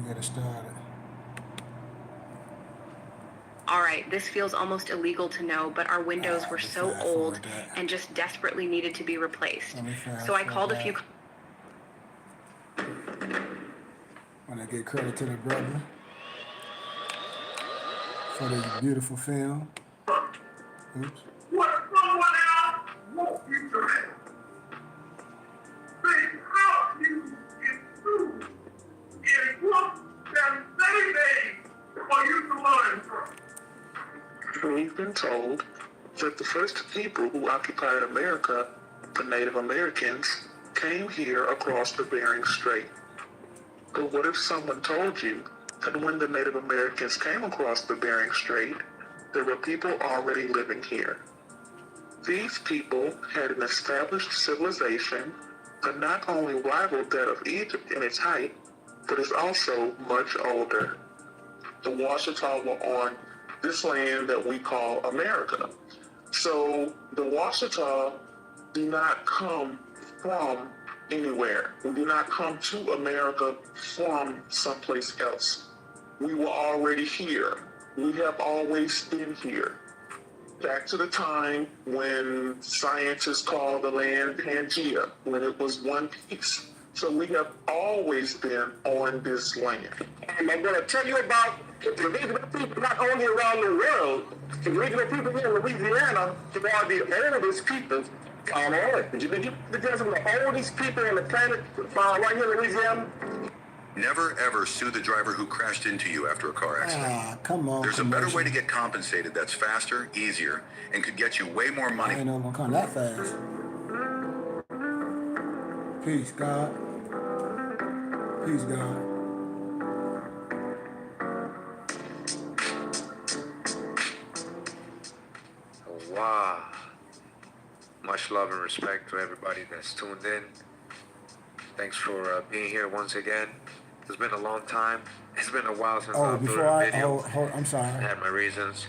Get it started. All right, this feels almost illegal to know, but our windows were so old and just desperately needed to be replaced. So I called a few. Want to give credit to the brother for this beautiful film. Oops. What someone else won't you do it? Think how you improve. It took them 30 days for you to learn from. We've been told that the first people who occupied America, the Native Americans, came here across the Bering Strait. But what if someone told you that when the Native Americans came across the Bering Strait, there were people already living here? These people had an established civilization that not only rivaled that of Egypt in its height, but is also much older. The Washitaw were on this land that we call America. So the Washitaw do not come from anywhere. We do not come to America from someplace else. We were already here. We have always been here. Back to the time when scientists called the land Pangea, when it was one piece. So we have always been on this land. And I'm going to tell you about the regional people not only around the world, the regional people here in Louisiana are the oldest people on earth. Did you get the difference from the oldest people on the planet right here in Louisiana? Never ever sue the driver who crashed into you after a car accident. Ah, come on. There's a better way to get compensated that's faster, easier, and could get you way more money. I ain't gonna come that fast. Peace, God. Peace, God. Wow. Much love and respect to everybody that's tuned in. Thanks for being here once again. It's been a long time. It's been a while since I uploaded a video. I'm sorry. I had my reasons.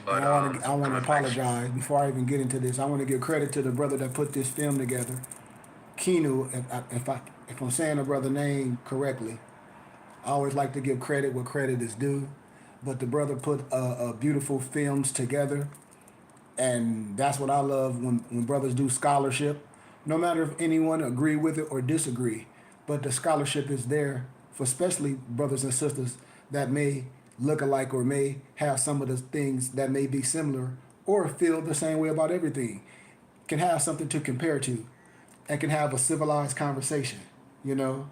But I want to apologize before I even get into this. I want to give credit to the brother that put this film together, Kinu. If I'm saying the brother name correctly, I always like to give credit where credit is due. But the brother put beautiful films together, and that's what I love when brothers do scholarship. No matter if anyone agree with it or disagree, but the scholarship is there for especially brothers and sisters that may look alike or may have some of the things that may be similar or feel the same way about everything, can have something to compare to and can have a civilized conversation, you know?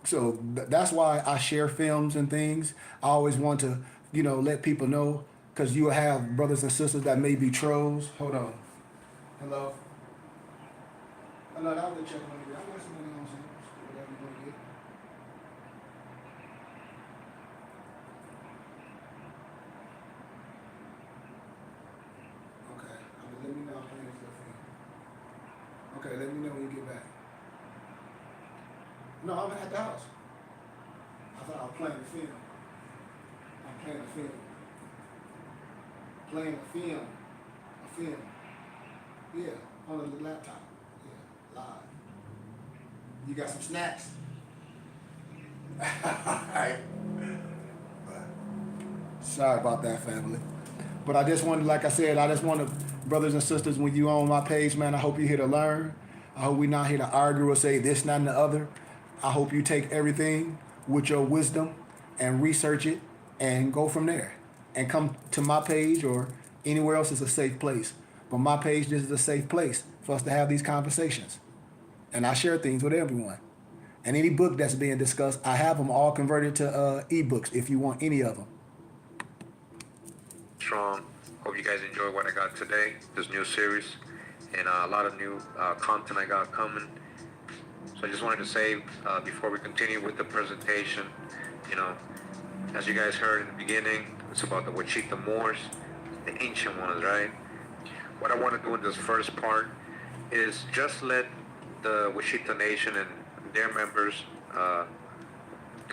So that's why I share films and things. I always want to, let people know, because you have brothers and sisters that may be trolls. Hold on. Hello? Hello, that was the check money. I got some money on some. Whatever you want to get. Okay. Let me know. I'm playing this stuff for you. Okay, let me know when you get back. No, I'm at the house. I thought I was playing the film. I'm playing a film. Playing a film. A film. Yeah, on the laptop. Yeah, live. You got some snacks? Alright. Sorry about that, family. But I just wanted, like I said, brothers and sisters, when you on my page, man, I hope you're here to learn. I hope we're not here to argue or say this, that, and the other. I hope you take everything with your wisdom and research it and go from there. And come to my page or anywhere else is a safe place. But my page, this is a safe place for us to have these conversations. and I share things with everyone. And any book that's being discussed, I have them all converted to ebooks if you want any of them. Strong. Hope you guys enjoy what I got today, this new series, and a lot of new content I got coming. So I just wanted to say, before we continue with the presentation, you know, as you guys heard in the beginning, it's about the Washitaw Moors, the ancient ones, right? What I want to do in this first part is just let the Washitaw Nation and their members, the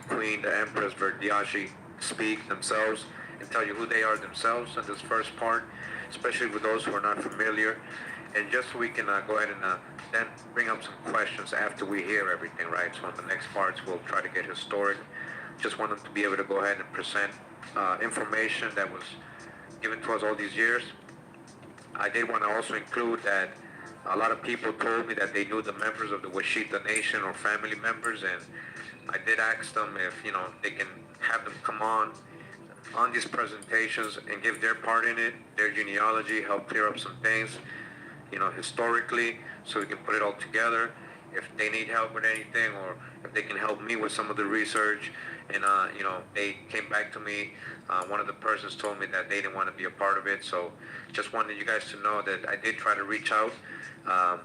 Queen, the Empress, Verdiashi, speak themselves and tell you who they are themselves in this first part, especially with those who are not familiar. And just so we can go ahead and then bring up some questions after we hear everything, right? So in the next parts, we'll try to get historic. Just want them to be able to go ahead and present information that was given to us all these years. I did want to also include that a lot of people told me that they knew the members of the Washitaw Nation or family members, and I did ask them if, you know, they can have them come on these presentations and give their part in it, their genealogy, help clear up some things, you know, historically, so we can put it all together. If they need help with anything, or if they can help me with some of the research. And, you know, they came back to me. One of the persons told me that they didn't want to be a part of it. So just wanted you guys to know that I did try to reach out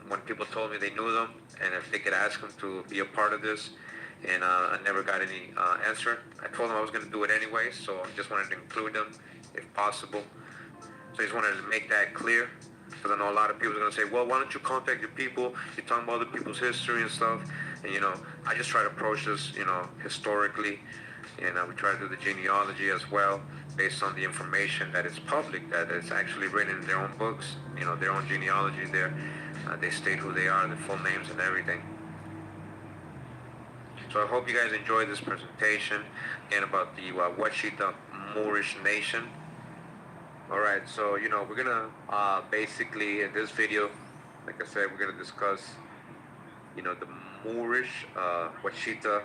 when people told me they knew them and if they could ask them to be a part of this. And I never got any answer. I told them I was going to do it anyway, so I just wanted to include them if possible. So I just wanted to make that clear, because I know a lot of people are going to say, well, why don't you contact your people? You're talking about other people's history and stuff. And, you know, I just try to approach this, you know, historically. And we try to do the genealogy as well, based on the information that is public, that is actually written in their own books, you know, their own genealogy there. They state who they are, their full names and everything. So I hope you guys enjoyed this presentation, again, about the Washitaw Moorish Nation. Alright, so, you know, we're gonna basically, in this video, like I said, we're gonna discuss, you know, the Moorish Washitaw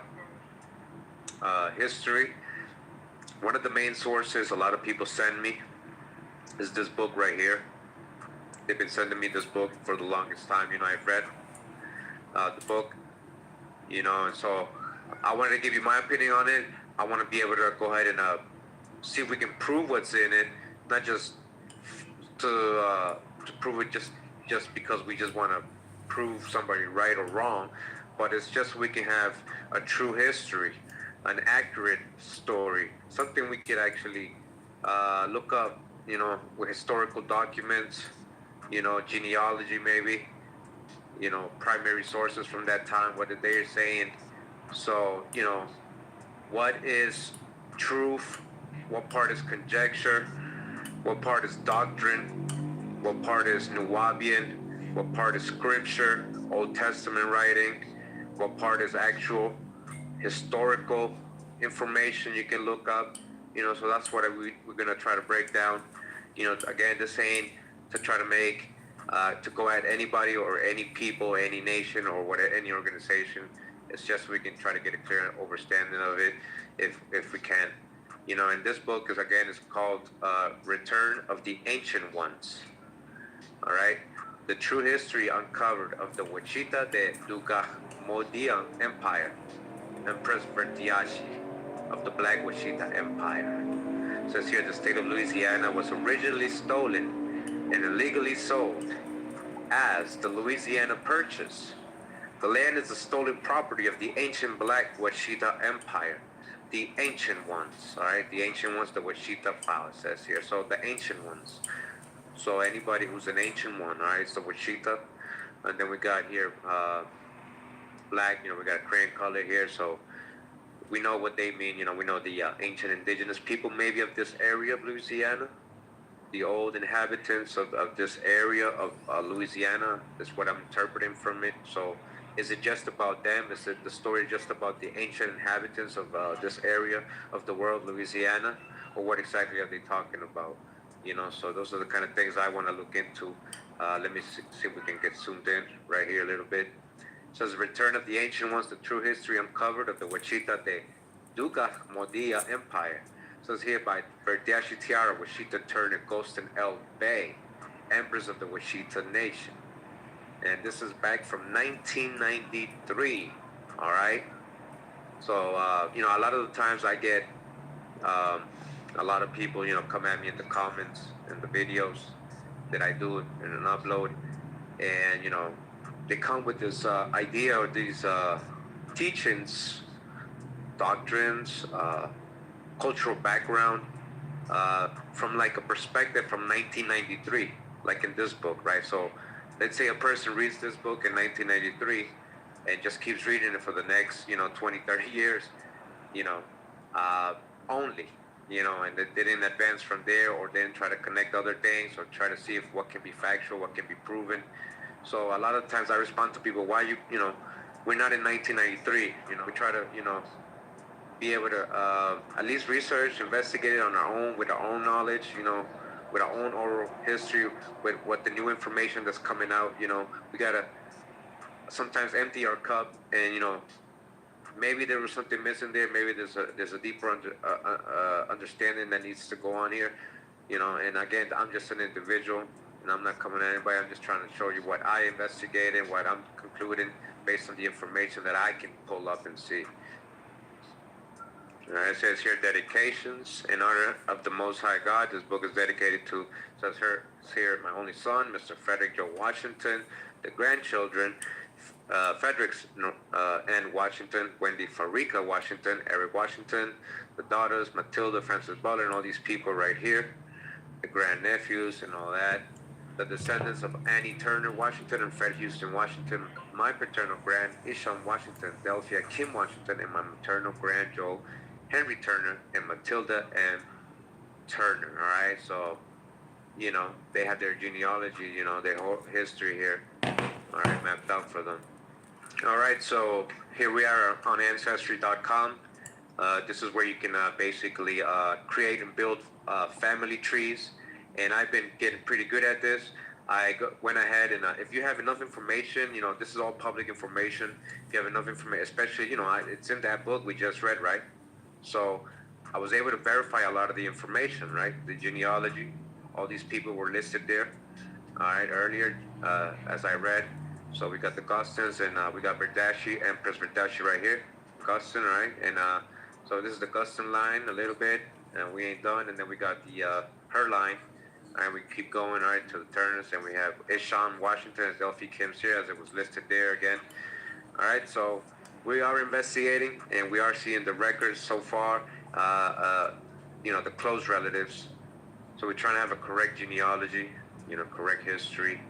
history. One of the main sources a lot of people send me is this book right here. They've been sending me this book for the longest time. You know, I've read the book, you know, and so I wanted to give you my opinion on it. I want to be able to go ahead and see if we can prove what's in it, not just to prove it just because we just want to prove somebody right or wrong, but it's just so we can have a true history, an accurate story, something we could actually look up, you know, with historical documents, you know, genealogy maybe, you know, primary sources from that time, what did they saying. So, you know, what is truth, what part is conjecture, what part is doctrine, what part is Nuwabian, what part is scripture, Old Testament writing, what part is actual historical information you can look up, you know. So that's what we're going to try to break down. You know, again, this ain't to try to make, to go at anybody or any people, any nation or whatever, any organization. It's just we can try to get a clear understanding of it if we can. You know, and this book is, again, is called Return of the Ancient Ones. All right? The true history uncovered of the Washitaw de Modia Empire, Empress Verdiashi of the Black Washitaw Empire. It says here the state of Louisiana was originally stolen and illegally sold as the Louisiana Purchase. The land is the stolen property of the ancient Black Washitaw Empire, the ancient ones, all right? The ancient ones, the Washitaw file, it says here. So the ancient ones. So anybody who's an ancient one, all right, it's the Washitaw. And then we got here black, you know, we got a cream color here. So we know what they mean, you know, we know the ancient indigenous people maybe of this area of Louisiana. The old inhabitants of this area of Louisiana is what I'm interpreting from it. So is it just about them? Is it the story just about the ancient inhabitants of this area of the world, Louisiana? Or what exactly are they talking about? You know, so those are the kind of things I want to look into. Let me see if we can get zoomed in right here a little bit. It says, Return of the Ancient Ones, the true history uncovered of the Washitaw de Modia Empire. It says here by Verdiashi Tiara, Washitaw Turner, Ghost and El Bay, Empress of the Washitaw Nation. And this is back from 1993. All right. So a lot of the times I get a lot of people, come at me in the comments and the videos that I do in an upload, and they come with this idea or these teachings, doctrines, cultural background from like a perspective from 1993, like in this book, right? So let's say a person reads this book in 1993 and just keeps reading it for the next 20, 30 years, you know uh, only, and they didn't advance from there, or didn't try to connect other things, or try to see if what can be factual, what can be proven. So a lot of times I respond to people, why we're not in 1993. We try to be able to at least research, investigate it on our own, with our own knowledge, with our own oral history, with what the new information that's coming out. We gotta sometimes empty our cup, and maybe there was something missing there. Maybe there's a deeper understanding that needs to go on here. And again, I'm just an individual, and I'm not coming at anybody. I'm just trying to show you what I investigated, what I'm concluding based on the information that I can pull up and see. It says here, dedications in honor of the Most High God. This book is dedicated to, says here, my only son, Mr. Frederick Joe Washington, the grandchildren, Frederick N. Washington, Wendy Farika Washington, Eric Washington, the daughters, Matilda, Francis Butler, and all these people right here, the grandnephews and all that, the descendants of Annie Turner Washington and Fred Houston Washington, my paternal grand, Isham Washington, Delphia Kim Washington, and my maternal grand, Joe Henry Turner and Matilda M. Turner. All right, so they have their genealogy, their whole history here, all right, mapped out for them. All right, so here we are on Ancestry.com. This is where you can basically create and build family trees, and I've been getting pretty good at this. Went ahead and if you have enough information, this is all public information. If you have enough information, especially, it's in that book we just read, right? So I was able to verify a lot of the information, right? The genealogy, all these people were listed there, all right, earlier, as I read. So we got the Gustons, and we got Verdashi, Empress Verdashi right here, Guston, right? And so this is the Guston line a little bit, and we ain't done. And then we got the her line, and we keep going, all right, to the Turners, and we have Isham Washington and Delphi Kim's here, as it was listed there again. All right, so we are investigating, and we are seeing the records so far, the close relatives. So we're trying to have a correct genealogy, correct history.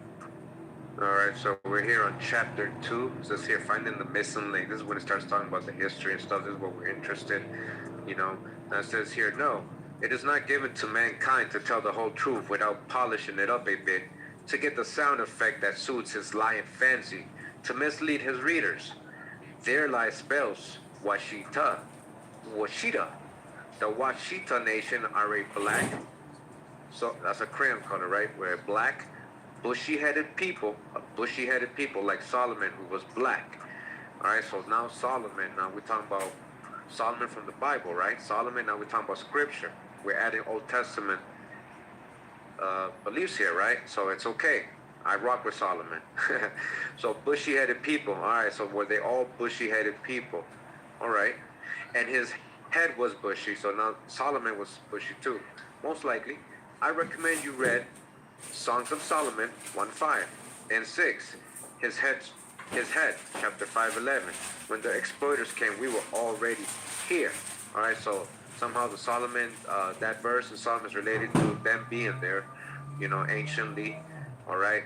All right, so we're here on chapter 2. It says here, finding the missing link. This is when it starts talking about the history and stuff. This is what we're interested, Now it says here, no, it is not given to mankind to tell the whole truth without polishing it up a bit, to get the sound effect that suits his lying fancy, to mislead his readers. There lie spells, Washitaw. The Washitaw nation are a black, so that's a crayon color, right? We're black, bushy-headed people like Solomon, who was black. All right, so now Solomon, now we're talking about Solomon from the Bible, right? Solomon, now we're talking about scripture. We're adding Old Testament beliefs here, right? So it's okay. I rock with Solomon. So bushy-headed people. All right, so were they all bushy-headed people? All right. And his head was bushy, so now Solomon was bushy too. Most likely. I recommend you read Songs of Solomon 1:5 and 6. His head, chapter 5:11. When the exploiters came, we were already here. All right, so somehow the Solomon, that verse in Solomon is related to them being there, anciently. All right,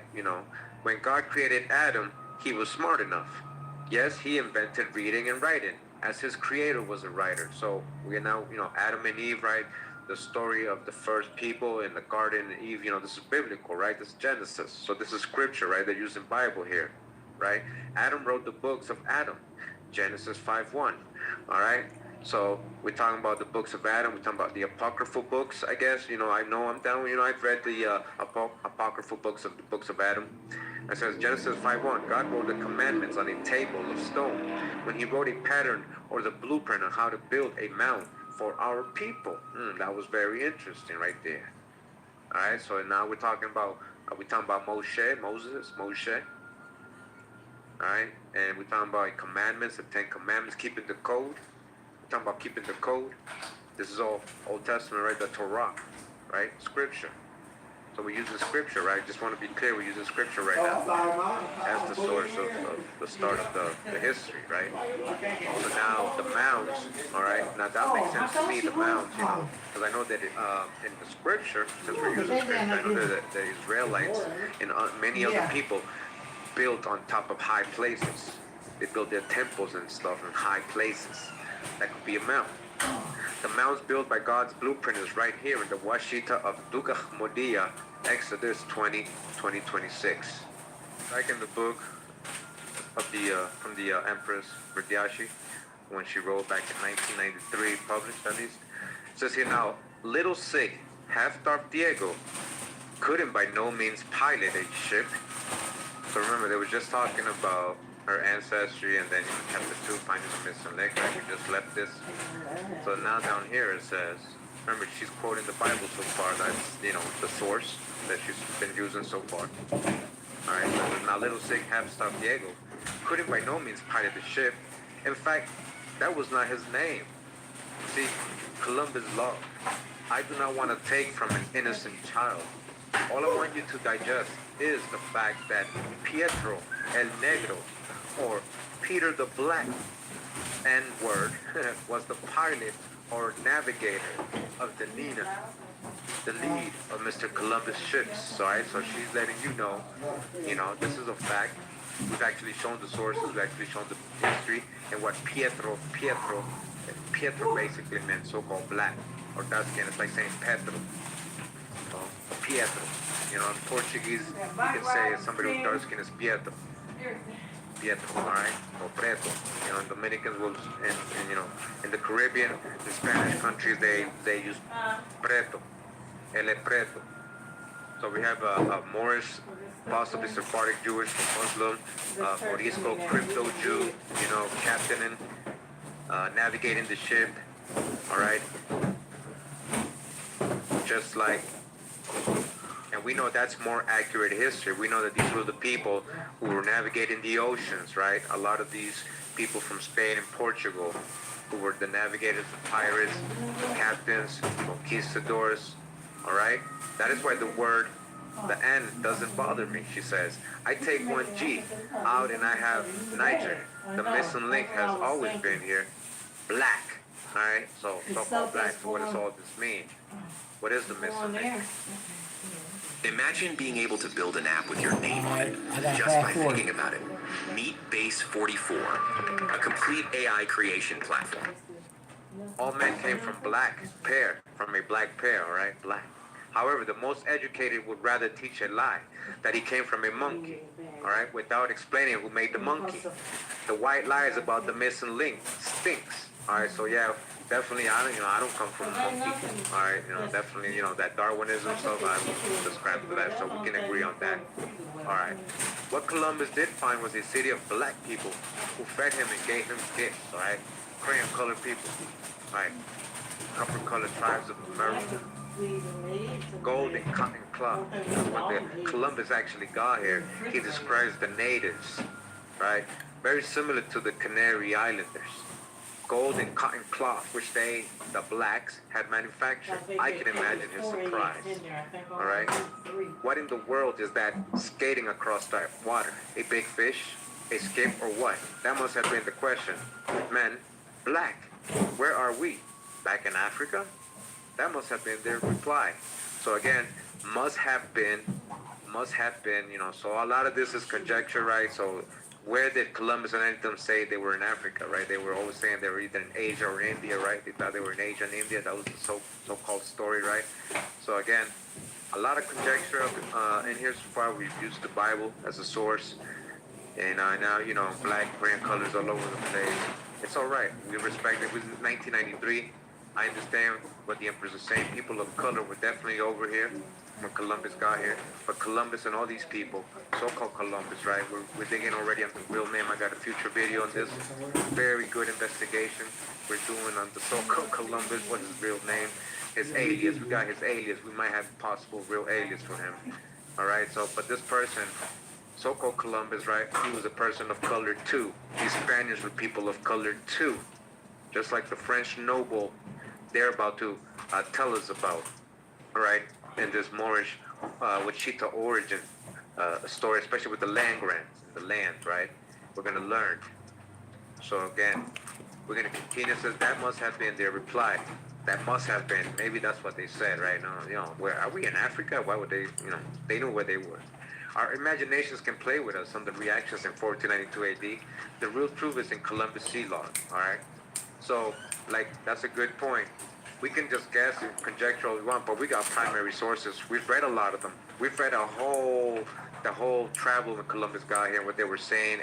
when God created Adam, he was smart enough. Yes, he invented reading and writing, as his creator was a writer. So we are now, Adam and Eve, right? The story of the first people in the garden, Eve, this is biblical, right? This is Genesis. So this is scripture, right? They're using Bible here, right? Adam wrote the books of Adam, Genesis 5:1, all right? So we're talking about the books of Adam. We're talking about the apocryphal books, I guess. I know I'm down. I've read the apocryphal books of Adam. It says Genesis 5:1. God wrote the commandments on a table of stone when he wrote a pattern or the blueprint on how to build a mound for our people. That was very interesting right there. All right. So now we're talking about Moshe. All right, and we're talking about commandments, the 10 Commandments, keeping the code. We're talking about keeping the code. This is all Old Testament, right? The Torah, right? Scripture. So we're using scripture, right? Just want to be clear, we're using scripture right now as the source of the start of the history, right? So now the mounds, all right? Now that makes sense to me, the mounds, you know, because I know that in the scripture, since we're using scripture, I know that the Israelites and many other people built on top of high places. They built their temples and stuff in high places. That could be a mount. The mounds built by God's blueprint is right here in the Washitaw of Dugach Modia, Exodus 20:26. Back in the book of from the Empress Verdiashi, when she wrote back in 1993, published at least, it says here now, little Sig, half-starved Diego, couldn't by no means pilot a ship. So remember, they were just talking about her ancestry, and then chapter 2, finding the missing leg, right? We just left this. So now down here it says, remember, she's quoting the Bible so far. That's, the source that she's been using so far. All right, so now little Sig half-starved Diego couldn't by no means pilot the ship. In fact, that was not his name. See, Columbus law. I do not want to take from an innocent child. All I want you to digest is the fact that Pietro el Negro, or Peter the Black, N-word, was the pilot or navigator of the Nina, the lead of Mr. Columbus' ships. All right, so she's letting you know, this is a fact. We've actually shown the sources, we've actually shown the history, and what Pietro basically meant so-called black, or dark skin. It's like saying Pedro, or Pietro. In Portuguese, you can say somebody with dark skin is Pietro. Pietro, all right, or Preto. Dominicans will, in the Caribbean, in Spanish countries, they use Preto, ele Preto. So we have a Moorish, possibly Sephardic Jewish, Muslim, Morisco crypto Jew, captaining, navigating the ship, all right, just like. And we know that's more accurate history. We know that these were the people who were navigating the oceans, right? A lot of these people from Spain and Portugal who were the navigators, the pirates, the captains, conquistadors, all right? That is why the word, the N, doesn't bother me, she says. I take one G out and I have Niger. The missing link has always been here. Black, all right? So called black, so what does all this mean? What is the missing link? Imagine being able to build an app with your name on it just by thinking about it. Meet Base 44, a complete AI creation platform. All men came from a black pair, all right? Black. However, the most educated would rather teach a lie, that he came from a monkey, all right, without explaining who made the monkey. The white lies about the missing link stinks, all right? So yeah, definitely, I don't come from a monkey, all right? Definitely, that Darwinism stuff, I don't subscribe to that, so we can agree on that, all right? What Columbus did find was a city of black people who fed him and gave him gifts, all right? Crayon-colored people, all right? Copper-colored tribes of America. Gold and cotton cloth. When Columbus actually got here, he describes the natives, right? Very similar to the Canary Islanders. Gold and cotton cloth, which they, the blacks, had manufactured. I can imagine his surprise. All right? What in the world is that skating across that water? A big fish? A skip or what? That must have been the question. Men, black, where are we? Back in Africa? That must have been their reply. So again, must have been, so a lot of this is conjecture, right? So where did Columbus and any of them say they were in Africa, right? They were always saying they were either in Asia or India, right? They thought they were in Asia and India. That was the so-called story, right? So again, a lot of conjecture in here so far. We've used the Bible as a source. And now, black, brand colors all over the place. It's all right. We respect it. It was 1993. I understand what the Empress is saying. People of color were definitely over here when Columbus got here. But Columbus and all these people, so-called Columbus, right? We're digging already on the real name. I got a future video on this. Very good investigation we're doing on the so-called Columbus. What's his real name? His alias. We got his alias. We might have possible real alias for him. All right? So, but this person, so-called Columbus, right? He was a person of color too. These Spaniards were people of color too. Just like the French noble they're about to tell us about, all right? In this Moorish Washitaw origin story, especially with the land grants, the land, right? We're going to learn. So again, we're going to continue. It says that must have been their reply. That must have been. Maybe that's what they said, right? No, where are we in Africa? Why would they? They knew where they were. Our imaginations can play with us on the reactions in 1492 AD. The real truth is in Columbus Sea Log. All right. So, like, that's a good point. We can just guess and conjecture all we want, but we got primary sources. We've read a lot of them. We've read the whole travel when Columbus got here, what they were saying.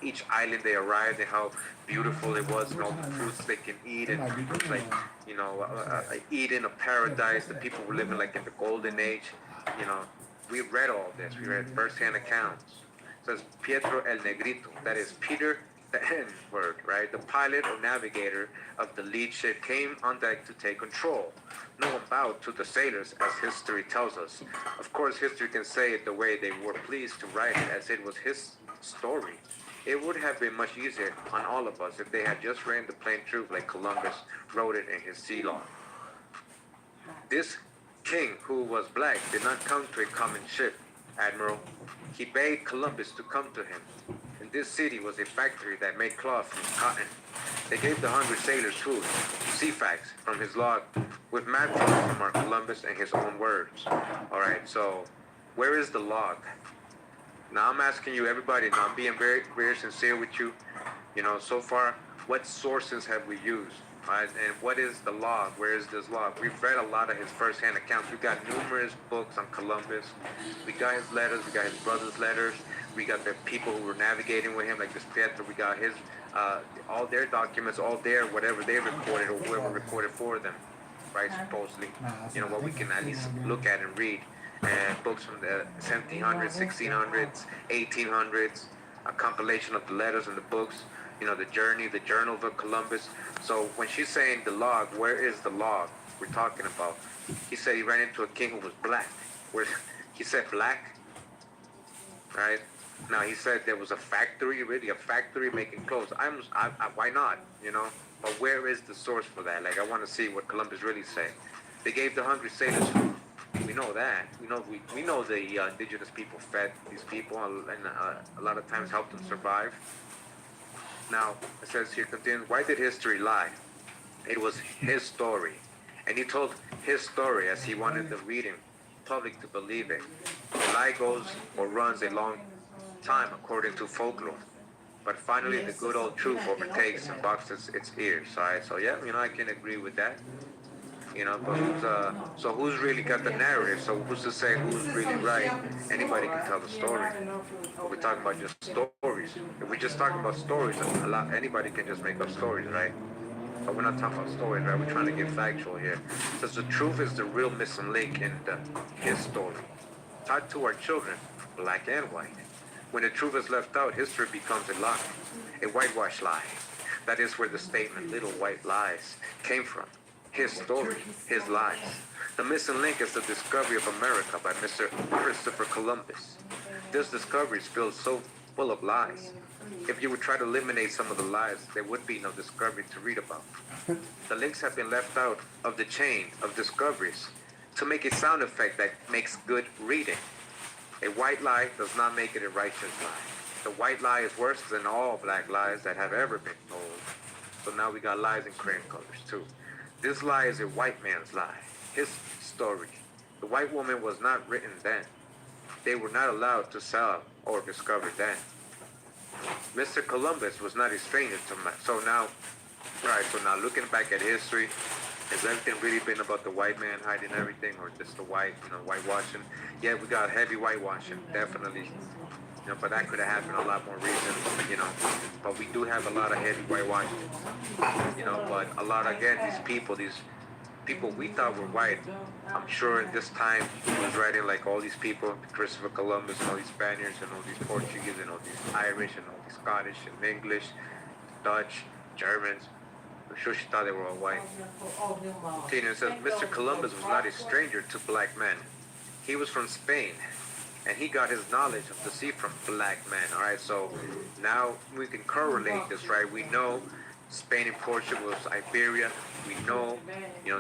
Each island they arrived and how beautiful it was and all the fruits they can eat and like Eden, a paradise. The people were living like in the golden age. We read all this. We read first-hand accounts. It says Pietro el Negrito, that is Peter the N-word, right? The pilot or navigator of the lead ship came on deck to take control. No one bowed to the sailors, as history tells us. Of course, history can say it the way they were pleased to write it, as it was his story. It would have been much easier on all of us if they had just written the plain truth like Columbus wrote it in his sea log. This king, who was black, did not come to a common ship, Admiral. He begged Columbus to come to him. In this city was a factory that made cloth from cotton. They gave the hungry sailors food, sea facts from his log, with mad proofs from our Columbus and his own words. All right, so where is the log? Now I'm asking you, everybody, now I'm being very, very sincere with you. So far, what sources have we used? Right? And what is the log? Where is this log? We've read a lot of his first-hand accounts. We've got numerous books on Columbus. We got his letters. We got his brother's letters. We got the people who were navigating with him, like this Pietro. We got his, all their documents, all their whatever they recorded or whoever recorded for them, right? Supposedly, what we can at least look at and read. And books from the 1700s, 1600s, 1800s, a compilation of the letters and the books. The journey, the journal of Columbus. So when she's saying the log, where is the log we're talking about? He said he ran into a king who was black. He said black, right? Now he said there was a factory making clothes. Why not? But where is the source for that? Like, I want to see what Columbus really said. They gave the hungry sailors food. We know that. We know the indigenous people fed these people and a lot of times helped them survive. Now, it says here, continues, why did history lie? It was his story. And he told his story as he wanted the reading public to believe it. The lie goes or runs a long time according to folklore. But finally, the good old truth overtakes and boxes its ears. Right? So yeah, I can agree with that. But who's really got the narrative? So who's to say who's really right? Anybody can tell the story. We're talking about just stories. If we just talk about stories, anybody can just make up stories, right? But we're not talking about stories, right? We're trying to get factual here. Because the truth is the real missing link in his story. Taught to our children, black and white. When the truth is left out, history becomes a lie, a whitewash lie. That is where the statement, little white lies, came from. His story, his lies. The missing link is the discovery of America by Mr. Christopher Columbus. This discovery is so full of lies. If you would try to eliminate some of the lies, there would be no discovery to read about. The links have been left out of the chain of discoveries to make a sound effect that makes good reading. A white lie does not make it a righteous lie. The white lie is worse than all black lies that have ever been told. So now we got lies in crayon colors too. This lie is a white man's lie, his story. The white woman was not written then. They were not allowed to sell or discover then. Mr. Columbus was not a stranger to so now looking back at history, has everything really been about the white man hiding everything or just the whitewashing? Yeah, we got heavy whitewashing, definitely. But that could have happened a lot more recent, But we do have a lot of heavy whitewashing, But a lot, again, these people we thought were white, I'm sure at this time he was writing like all these people, Christopher Columbus and all these Spaniards and all these Portuguese and all these Irish and all these Scottish and English, Dutch, Germans. I'm sure she thought they were all white. It says, Mr. Columbus was not a stranger to black men. He was from Spain. and he got his knowledge of the sea from black men. All right, so now we can correlate this, right? We know Spain and Portugal was Iberia. We know,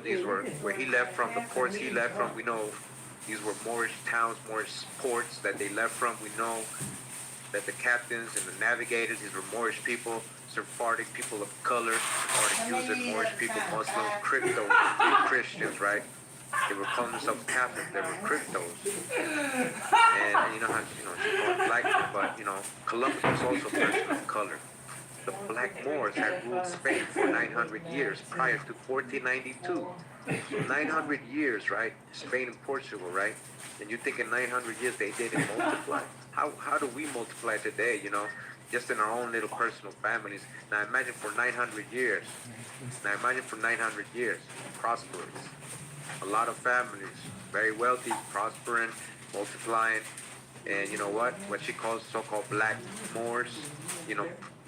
these were where he left from, the ports he left from. We know these were Moorish towns, Moorish ports that they left from. We know that the captains and the navigators, these were Moorish people, Sephardic people of color, or using Moorish people, Muslim, crypto, Christians, right? They were calling themselves Catholics. They were cryptos. And you know how, she called black, but, Columbus was also a person of color. The Black Moors had ruled Spain for 900 years prior to 1492. 900 years, right? Spain and Portugal, right? And you think in 900 years they didn't multiply? How do we multiply today, just in our own little personal families? Now imagine for 900 years. Prosperous. A lot of families, very wealthy, prospering, multiplying. And you know what? What she calls so-called Black Moors,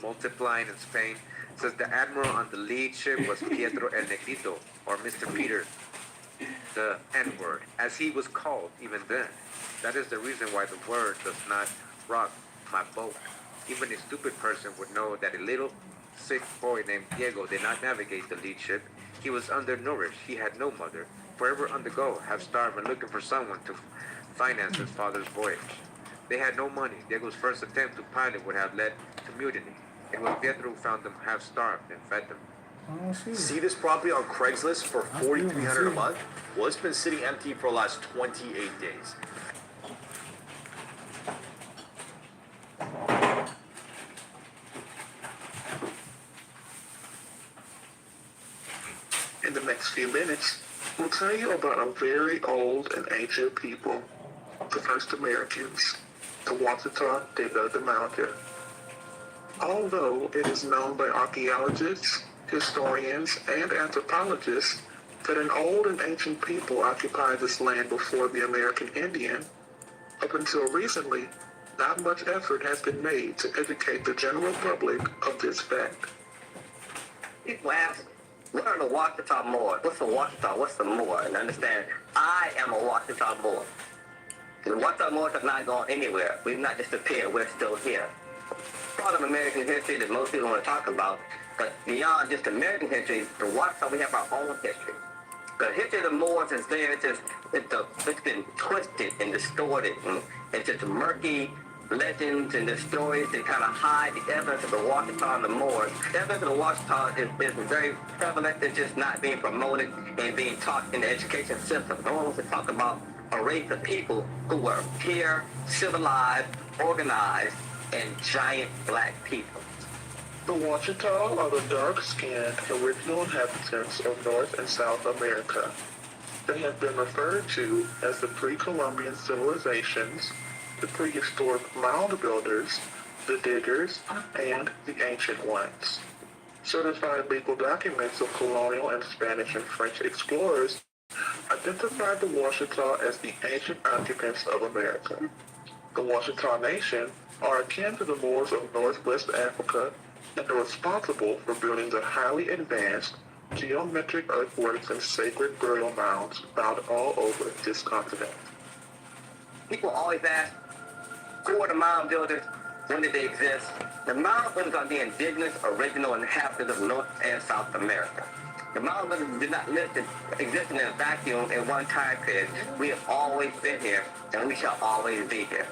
multiplying in Spain. It says the admiral on the lead ship was Pietro el Negrito, or Mr. Peter, the N-word, as he was called even then. That is the reason why the word does not rock my boat. Even a stupid person would know that a little sick boy named Diego did not navigate the lead ship. He was undernourished. He had no mother. Forever on the go, half starved and looking for someone to finance his father's voyage. They had no money. Diego's first attempt to pilot would have led to mutiny. It was Pietro who found them half starved and fed them. See this property on Craigslist for $4,300 a month? Well, it's been sitting empty for the last 28 days. In the next few minutes, we'll tell you about a very old and ancient people, the first Americans, the Washitaw de Mountain. Although it is known by archaeologists, historians, and anthropologists that an old and ancient people occupied this land before the American Indian, up until recently, not much effort has been made to educate the general public of this fact. People ask, what are the Washitaw Moors? What's a Washitaw? What's the Moor? And understand, I am a Washitaw Moor. The Washitaw Moors have not gone anywhere. We've not disappeared. We're still here. Part of American history that most people want to talk about, but beyond just American history, the Washitaw, we have our own history. The history of the Moors is there. It's been twisted and distorted, and it's just murky legends and the stories that kind of hide the evidence of the Washitaw and the Moors. The evidence of the Washitaw is very prevalent. It's just not being promoted and being taught in the education system. No one wants to talk about a race of people who were pure, civilized, organized, and giant black people. The Washitaw are the dark-skinned original inhabitants of North and South America. They have been referred to as the pre-Columbian civilizations, the prehistoric mound builders, the diggers, and the ancient ones. Certified legal documents of colonial and Spanish and French explorers identified the Washitaw as the ancient occupants of America. The Washitaw Nation are akin to the Moors of Northwest Africa and are responsible for building the highly advanced geometric earthworks and sacred burial mounds found all over this continent. People always ask, who are the mound builders? When did they exist? The mound builders are the indigenous original inhabitants of North and South America. The mound builders did not exist in a vacuum in one time period. We have always been here, and we shall always be here.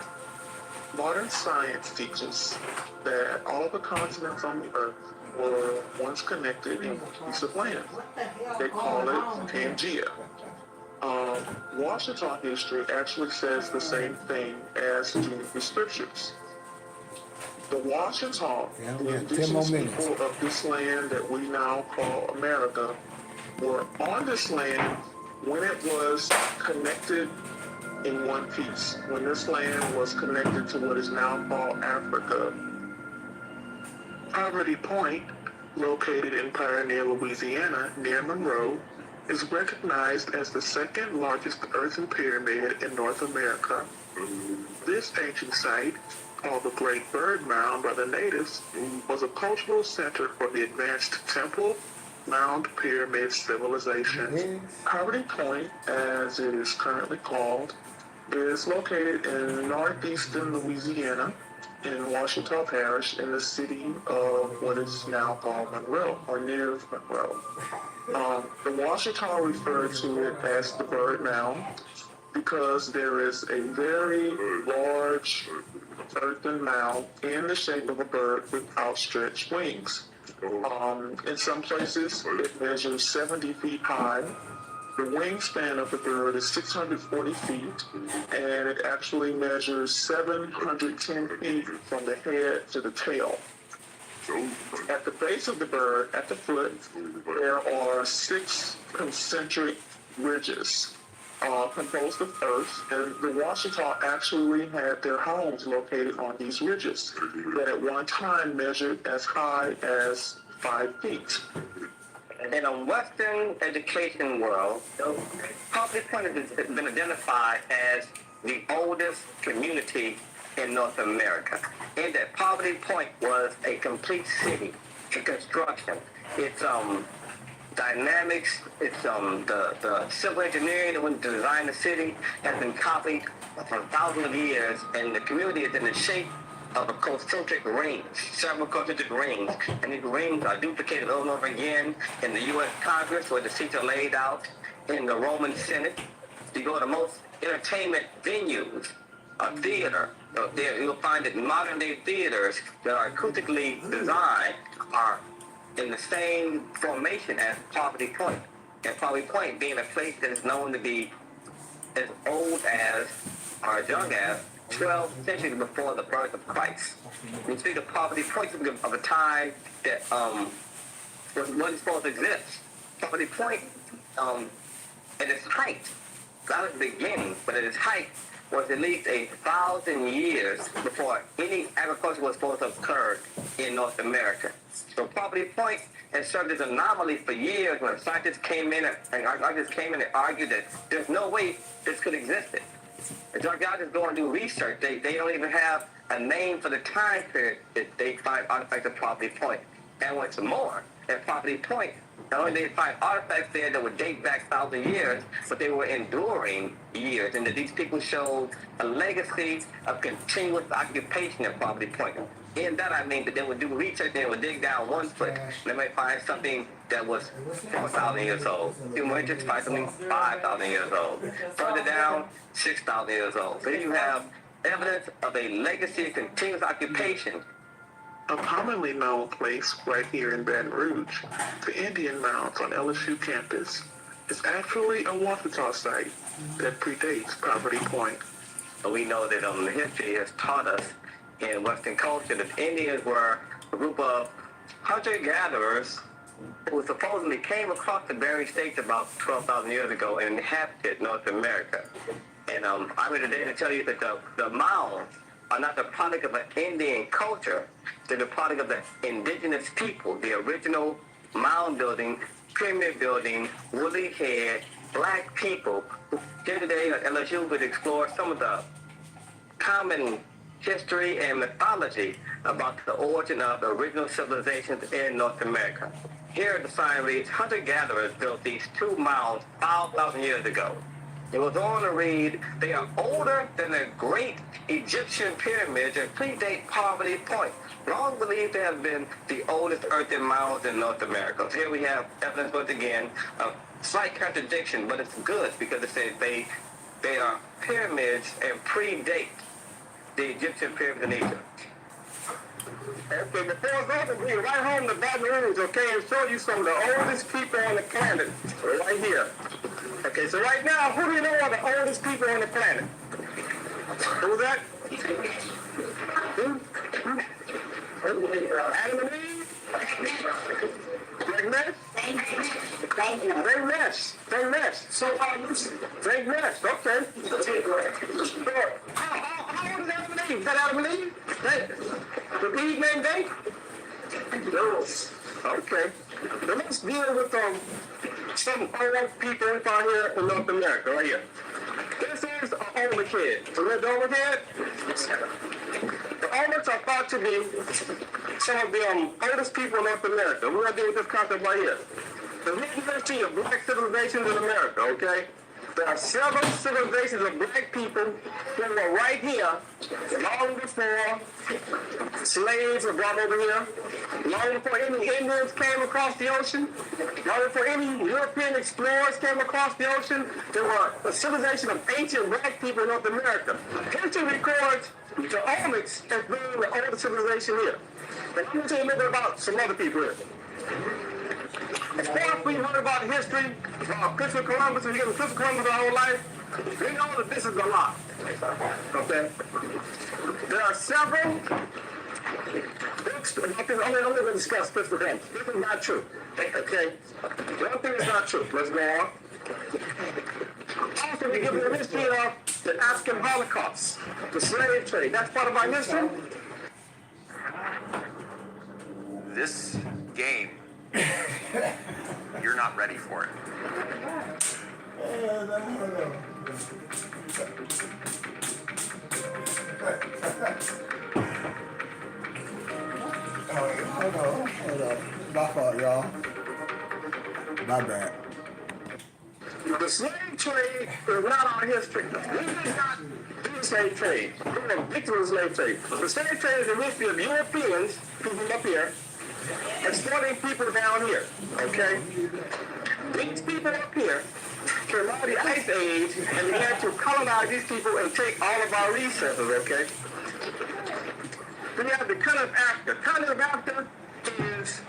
Modern science teaches that all the continents on the Earth were once connected in a piece of land. They call it Pangea. Washitaw history actually says the same thing as do the scriptures. The Washitaw, the indigenous people of this land that we now call America, were on this land when it was connected in one piece, when this land was connected to what is now called Africa. Poverty Point, located in Pioneer, Louisiana, near Monroe, is recognized as the second largest earthen pyramid in North America. This ancient site, called the Great Bird Mound by the natives, was a cultural center for the advanced temple, mound, pyramid civilization. Poverty Point, as it is currently called, is located in northeastern Louisiana in Washitaw Parish in the city of what is now called Monroe, or near Monroe. The Washitaw referred to it as the Bird Mound because there is a very large earthen mound in the shape of a bird with outstretched wings. In some places, it measures 70 feet high. The wingspan of the bird is 640 feet, and it actually measures 710 feet from the head to the tail. At the base of the bird, at the foot, there are 6 concentric ridges composed of earth, and the Washitaw actually had their homes located on these ridges that at one time measured as high as 5 feet. In a Western education world, Poverty Point has been identified as the oldest community in North America. In that Poverty Point was a complete city in construction. Its dynamics, its the civil engineering that went to design the city has been copied for thousands of years, and the community is in the shape of a concentric rings, several concentric rings, and these rings are duplicated over and over again in the U.S. Congress, where the seats are laid out, in the Roman Senate. You go to most entertainment venues, a theater, you'll find that modern-day theaters that are acoustically designed are in the same formation as Poverty Point. And Poverty Point being a place that is known to be as old as, or as young as, 12 centuries before the birth of Christ. We speak of Poverty Point of a time that wasn't supposed to exist. Poverty Point, at its height, not at the beginning, but at its height, was at least 1,000 years before any agriculture was supposed to have occurred in North America. So Poverty Point has served as an anomaly for years when scientists came in and argued that there's no way this could exist. As archaeologists go and do research, they don't even have a name for the time period that they find artifacts at Poverty Point. And what's more, at Poverty Point, not only did they find artifacts there that would date back 1,000 years, but they were enduring years, and that these people showed a legacy of continuous occupation at Poverty Point. In that, I mean that they would do research, they would dig down 1 foot, and they might find something that was 4,000 years old. You might just find something 5,000 years old. Further down, 6,000 years old. So you have evidence of a legacy of continuous occupation. A commonly known place right here in Baton Rouge, the Indian Mounds on LSU campus, is actually a Washitaw site that predates Poverty Point. We know that history has taught us in Western culture that Indians were a group of hunter-gatherers who supposedly came across the Bering Straits about 12,000 years ago and inhabited North America. And I'm here today to tell you that the mounds are not the product of an Indian culture. They're the product of the indigenous people, the original mound building, pyramid building, woolly head, black people who here today at LSU would explore some of the common history and mythology about the origin of the original civilizations in North America. Here the sign reads, hunter-gatherers built these 2 mounds 5,000 years ago. It was on to read, they are older than the great Egyptian pyramids and predate Poverty Point. Long believed to have been the oldest earthen mounds in North America. So here we have evidence once again of slight contradiction, but it's good because it says they are pyramids and predate the Egyptian pyramids in Egypt. Okay, before I go, we right home to Baton Rouge, okay, and show you some of the oldest people on the planet, right here. Okay, so right now, who do you know are the oldest people on the planet? Who's that? Adam and Eve? Drake Ness? Drake Ness. So, Drake Ness, okay. How old is Adam and Eve? Is that Adam and Eve? The Eve named Date? No. Okay. Now let's deal with some old people out here in North America, right here. This is an older kid. So there's the older kid. The oldest are thought to be some of the oldest people in North America. We're going to deal with this concept right here. The history of black civilizations in America, okay? There are several civilizations of black people who were right here long before slaves were brought over here, long before any Indians came across the ocean, long before any European explorers came across the ocean. There were a civilization of ancient black people in North America. History records the Olmecs as being the oldest civilization here. But let me tell you a little bit about some other people here. As far as we heard about history, Christopher Columbus, and getting Christopher Columbus our whole life, we know that this is a lie. Okay? There are several books, I'm not going to discuss Christopher Columbus. This is not true. Okay? One thing is not true. Let's go on. Also, we give you a history of the African Holocaust, the slave trade. That's part of our history. This game, you're not ready for it. Hold on. My fault, y'all. My bad. The slave trade is not our history. We did not do the slave trade. We were victims of the slave trade. The slave trade is the history of Europeans, people up here, exploiting people down here. Okay? These people up here came out of the Ice Age and began to colonize these people and take all of our resources, okay? Then you have the continent of Africa. The continent of Africa is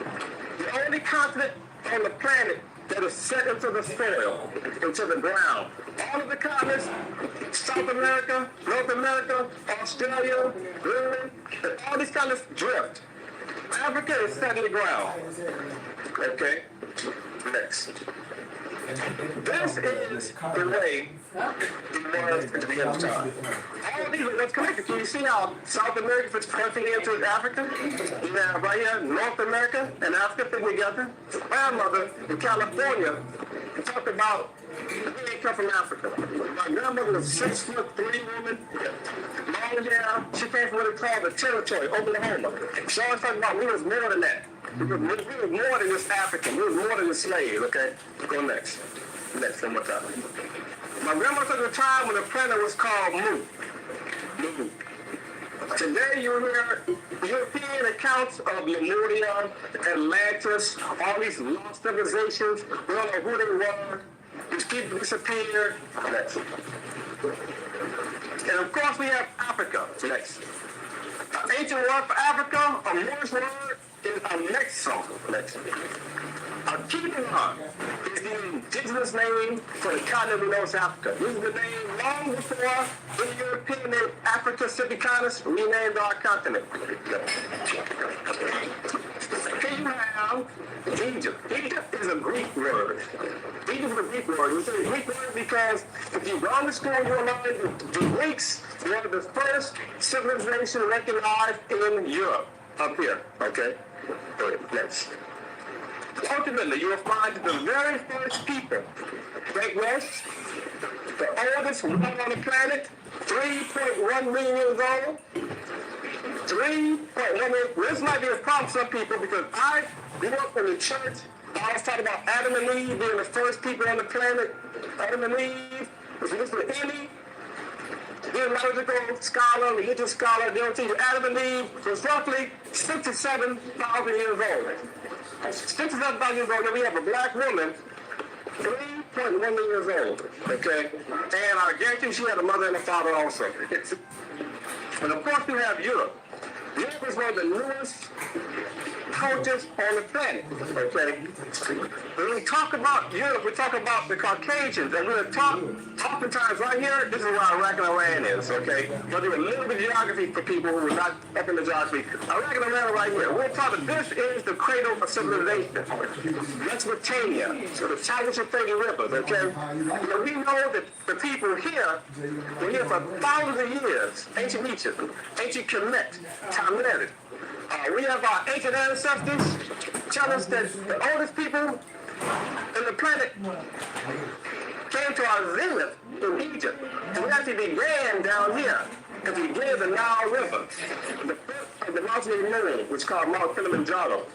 the only continent on the planet that is set into the soil, into the ground. All of the continents, South America, North America, Australia, Greenland, and all these continents drift. Africa is set in the ground. Okay? Next. This is the way it was at the beginning of time. All of these are what's connected. Can you see how South America fits perfectly into Africa? You have right here North America and Africa fit together. My mother in California talked about we didn't come from Africa. My grandmother was 6'3" woman, long hair. She came from what they call the territory, Oklahoma. She always talked about we was more than that. We was more than just African. We was more than just slaves, okay? Go next. Next, one more time. My grandmother took a time when the planet was called Mu. Today you hear European accounts of Lemuria, Atlantis, all these lost civilizations. We don't know who they were. These people disappeared. Next. And of course we have Africa. Next. An ancient word for Africa, a Moorish word, is Amexo. Next. Akidian is the indigenous name for the continent of North Africa. This is the name long before the European named Africa Civicanus renamed our continent. Here you have Egypt. Egypt is a Greek word. Egypt is a Greek word. We say a Greek word because if you go on the school, you'll learn the Greeks were the first civilization recognized in Europe. Up here, okay? Next. Ultimately, you will find that the very first people, Great West, the oldest one on the planet, 3.1 million years old. 3.1 million. This might be a problem for some people because I grew up in the church. I always talk about Adam and Eve being the first people on the planet. Adam and Eve. If you listen to any theological scholar, religious scholar, they'll tell you Adam and Eve was roughly 67,000 years old. 67,000 years old, and we have a black woman, 3.1 million years old, okay? And I guarantee she had a mother and a father also. And of course we have Europe. Europe is one of the newest cultures on the planet, okay? When we talk about Europe, we talk about the Caucasians, and we're going to talk, oftentimes right here, this is where Iraq and Iran is, okay? We'll do a little bit of geography for people who are not up in the geography. Iraq and Iran are right here. We'll talk that this is the cradle of civilization. Mesopotamia, so the Tigris and Euphrates rivers, okay? And we know that the people here were here for thousands of years. Ancient Egypt, ancient Kemet, Tamed. We have our ancient ancestors tell us that the oldest people in the planet came to our zenith in Egypt. And we actually began down here. And we began the Nile River, the foot of the mountain of the moon, which is called Mount Kilimanjaro.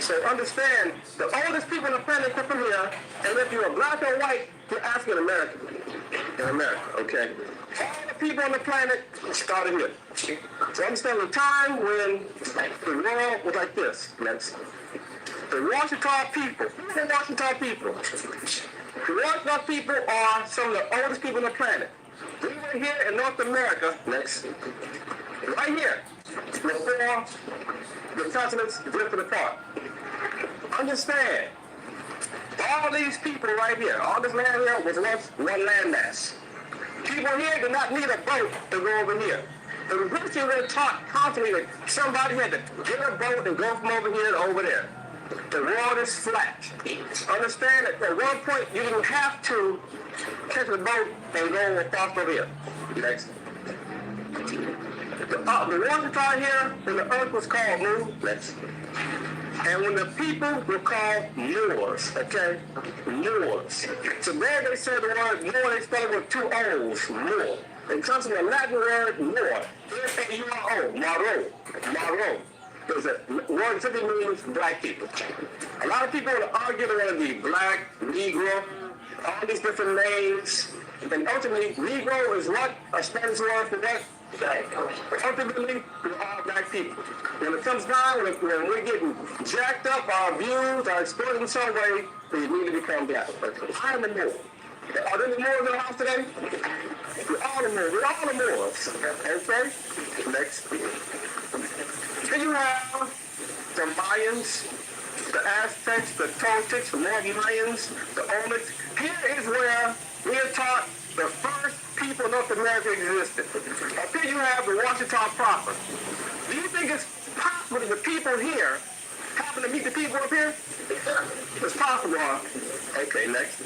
So understand, the oldest people on the planet come from here, and if you're black or white, you're African American. in America, okay? All the people on the planet started here. So understand the time when the world was like this. Next. The Washitaw people. Who are the Washitaw people? The Washitaw people are some of the oldest people on the planet. We were here in North America, next, right here, before the continents drifted apart. Understand, all these people right here, all this land here was once one landmass. People here did not need a boat to go over here. The British were taught constantly that somebody had to get a boat and go from over here to over there. The world is flat. Understand that at one point you didn't have to catch a boat and go across over here. Next. The Washitaw here, when the earth was called Muurs, and when the people were called Muurs, okay? Muurs. So there they said the word Moor, they spell it with two O's, Moor. It comes from the Latin word Moor, M-A-U-R-O, Maro, Maro. There's a word simply means black people. A lot of people would argue they want to be black, Negro, all these different names. And ultimately, Negro is what? A Spanish word for what? Ultimately, we're all black people. When it comes down, when we're getting jacked up, our views are exploited in some way, we need to become black. I am the Moor. Are there any Moors in the house today? We're all the Moors. We're all the Moors. Okay? Next. Here you have the Mayans, the Aztecs, the Toltecs, the more Mayans, the Olmecs. Here is where we are taught the first people in North America existed. Up here you have the Washitaw proper. Do you think it's possible that the people here happen to meet the people up here? It's possible, huh? Okay, next.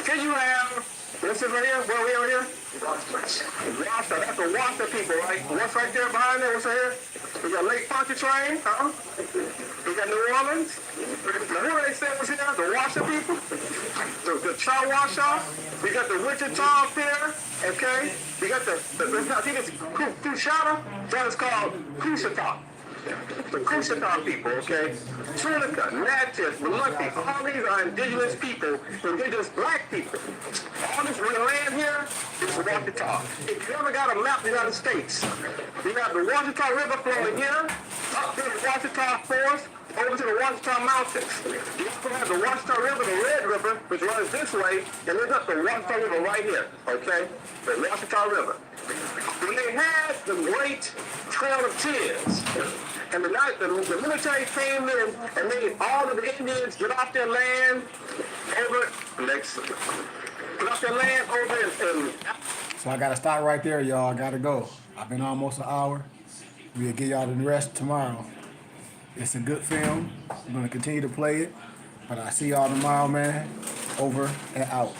Here you have, what's this right here? Where are we over here? Washita. That's the Washita people, right? What's right there behind there? What's right here? We got Lake Pontchartrain, huh? We got New Orleans. Now who they said was here? The Washita people? The Chawasha. We got the Wichita up here, okay? We got I think it's Coushatta. That is called Coushatta. The Washitaw people, okay? Tunica, Natchez, Biloxi, all these are indigenous people, indigenous black people. All this land here is the Washitaw. If you ever got a map of the United States, you got the Washitaw River flowing here, up to the Washitaw Forest, over to the Washitaw Mountains. You also have the Washitaw River, the Red River, which runs this way, and there's up the Washitaw River right here, okay? The Washitaw River. When they had the Great Trail of Tears, and the military came in and made all of the Indians get off their land So I gotta stop right there, y'all. I gotta go. I've been almost an hour. We'll give y'all the rest tomorrow. It's a good film. I'm gonna continue to play it. But I see y'all tomorrow, man. Over and out.